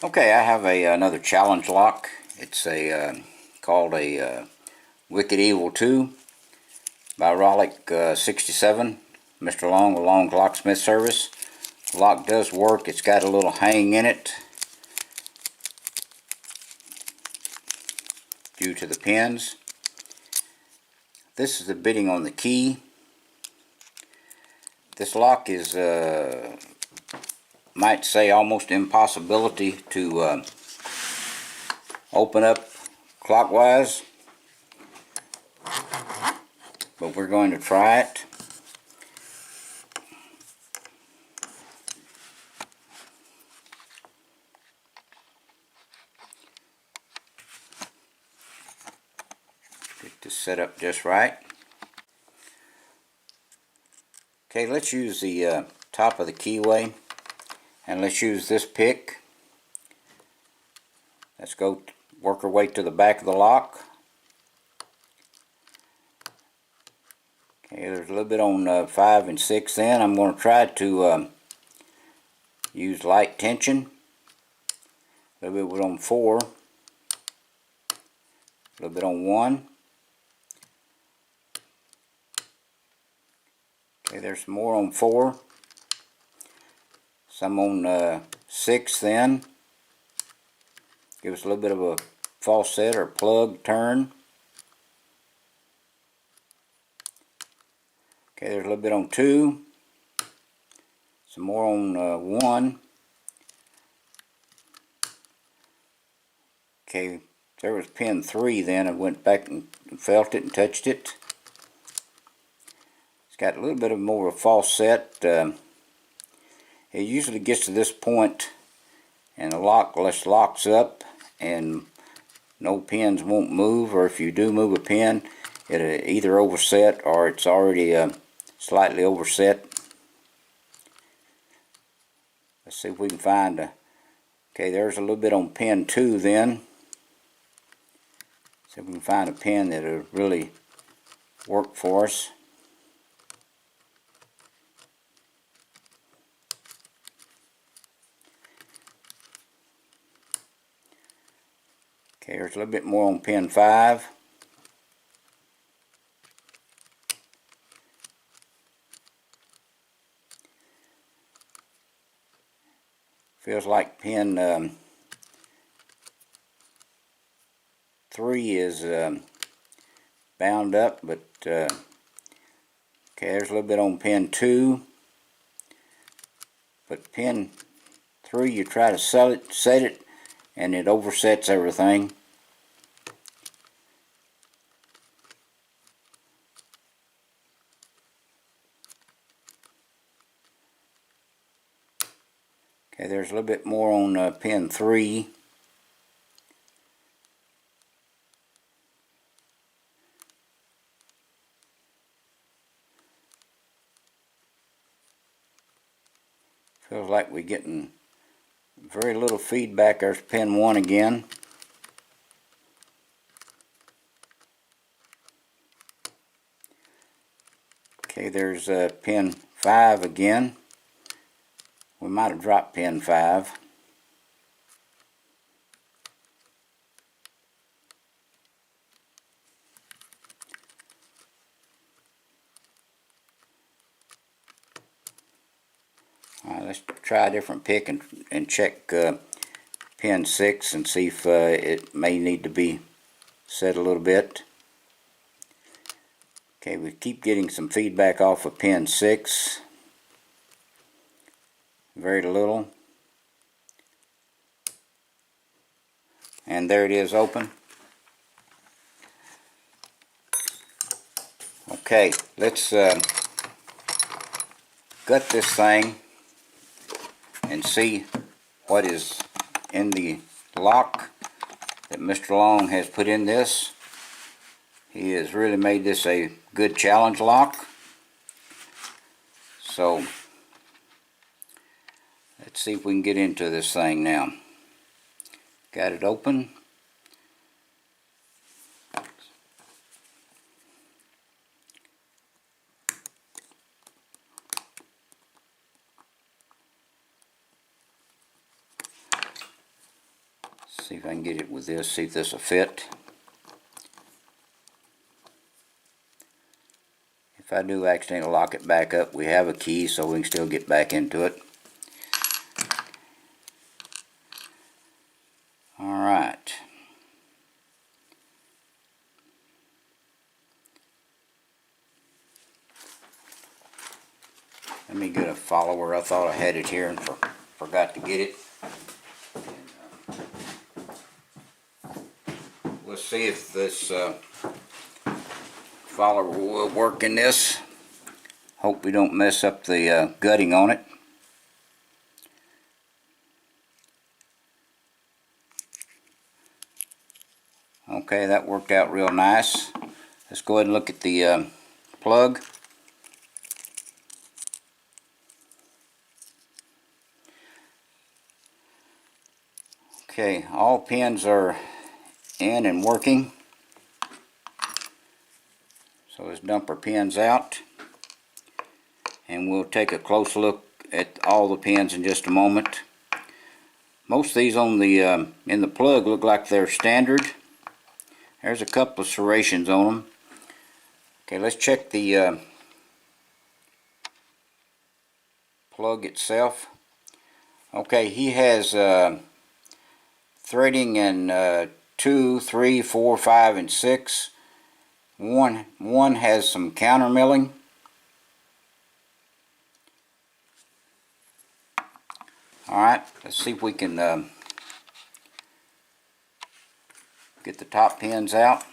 Okay, I have another challenge lock. It's called a Wicked Evil 2 by Rallock67. Mr. Long with Long's Locksmith Service. The lock does work. It's got a little hang in it due to the pins. This is the bitting on the key. This lock is might say almost impossibility to open up clockwise, but we're going to try it. Get this set up just right. Okay, let's use the top of the keyway, and let's use this pick. Let's go work our way to the back of the lock. Okay, there's a little bit on 5 and 6 then. I'm going to try to use light tension. A little bit on 4. A little bit on 1. Okay, there's some more on 4. Some on 6 then. Give us a little bit of a faucet or plug turn. Okay, there's a little bit on 2. Some more on 1. Okay, there was pin 3 then. I went back and felt it and touched it. It's got a little bit of more of a faucet. It usually gets to this point and the lock locks up and no pins won't move, or if you do move a pin, it'll either overset or it's already slightly overset. Let's see if we can find okay, there's a little bit on pin 2 then. See if we can find a pin that'll really work for us. Okay, there's a little bit more on pin 5. Feels like pin 3 is bound up, but okay, there's a little bit on pin 2. But pin 3, you try to set it, and it oversets everything. Okay, there's a little bit more on pin 3. Feels like we're getting very little feedback. There's pin 1 again. Okay, there's pin 5 again. We might have dropped pin 5. Alright, let's try a different pick and check pin 6 and see if it may need to be set a little bit. Okay, we keep getting some feedback off of pin 6. Very little. And there it is, open. Okay, let's gut this thing and see what is in the lock that Mr. Long has put in this. He has really made this a good challenge lock. So let's see if we can get into this thing now. Got it open. See if I can get it with this, see if this will fit. If I do accidentally lock it back up, we have a key so we can still get back into it. Alright. Let me get a follower. I thought I had it here and forgot to get it. Let's see if this follower will work in this. Hope we don't mess up the gutting on it. Okay, that worked out real nice. Let's go ahead and look at the plug. Okay, all pins are in and working. So let's dump our pins out, and we'll take a close look at all the pins in just a moment. Most of these on the in the plug look like they're standard. There's a couple of serrations on them. Okay, let's check the plug itself. Okay, he has threading in 2, 3, 4, 5, and 6. One has some counter milling. Alright, let's see if we can get the top pins out.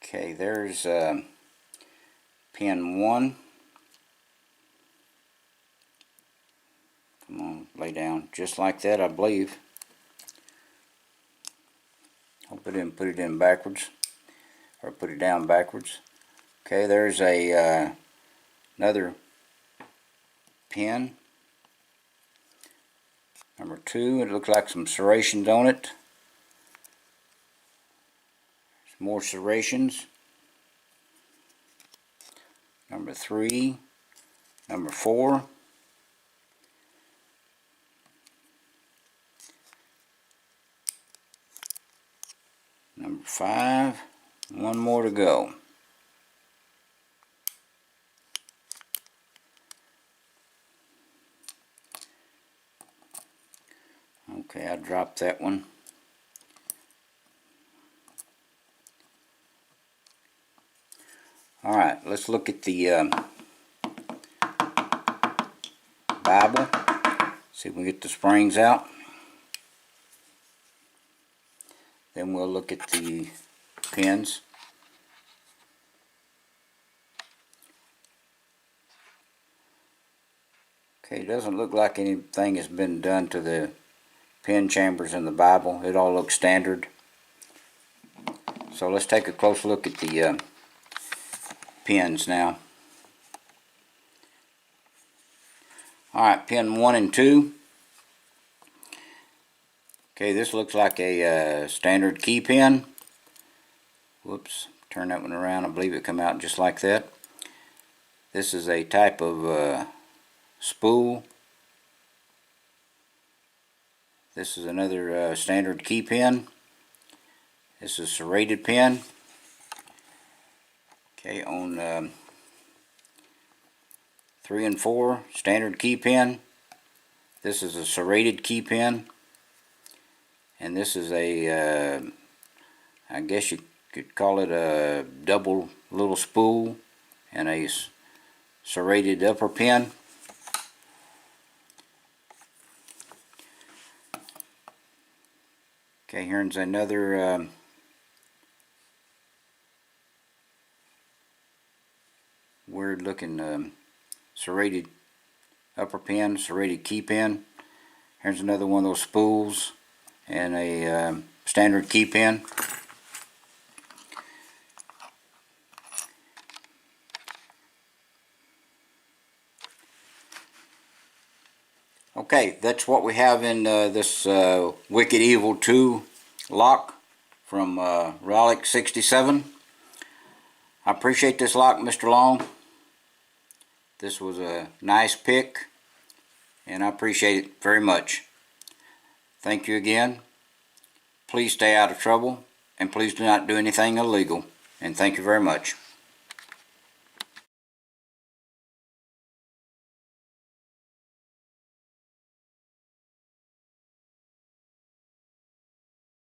Okay, there's pin 1. Come on, lay down just like that, I believe. Hope I didn't put it in backwards, or put it down backwards. Okay, there's a another pin, number 2. It looks like some serrations on it. There's more serrations. Number 3, number 4. Number 5, one more to go. Okay, I dropped that one. Alright, let's look at the Bible. See if we can get the springs out. Then we'll look at the pins. Okay, it doesn't look like anything has been done to the pin chambers in the Bible. It all looks standard. So let's take a close look at the pins now. Alright, pin 1 and 2. Okay, this looks like a standard key pin. Whoops, turn that one around. I believe it come out just like that. This is a type of spool. This is another standard key pin. This is a serrated pin. Okay, on 3 and 4, standard key pin. This is a serrated key pin. And this is a, I guess you could call it a double little spool and a serrated upper pin. Okay, here's another weird looking serrated upper pin, serrated key pin. Here's another one of those spools and a standard key pin. Okay, that's what we have in this Wicked Evil 2 lock from Rallock67. I appreciate this lock, Mr. Long. This was a nice pick, and I appreciate it very much. Thank you again. Please stay out of trouble, and please do not do anything illegal. And thank you very much.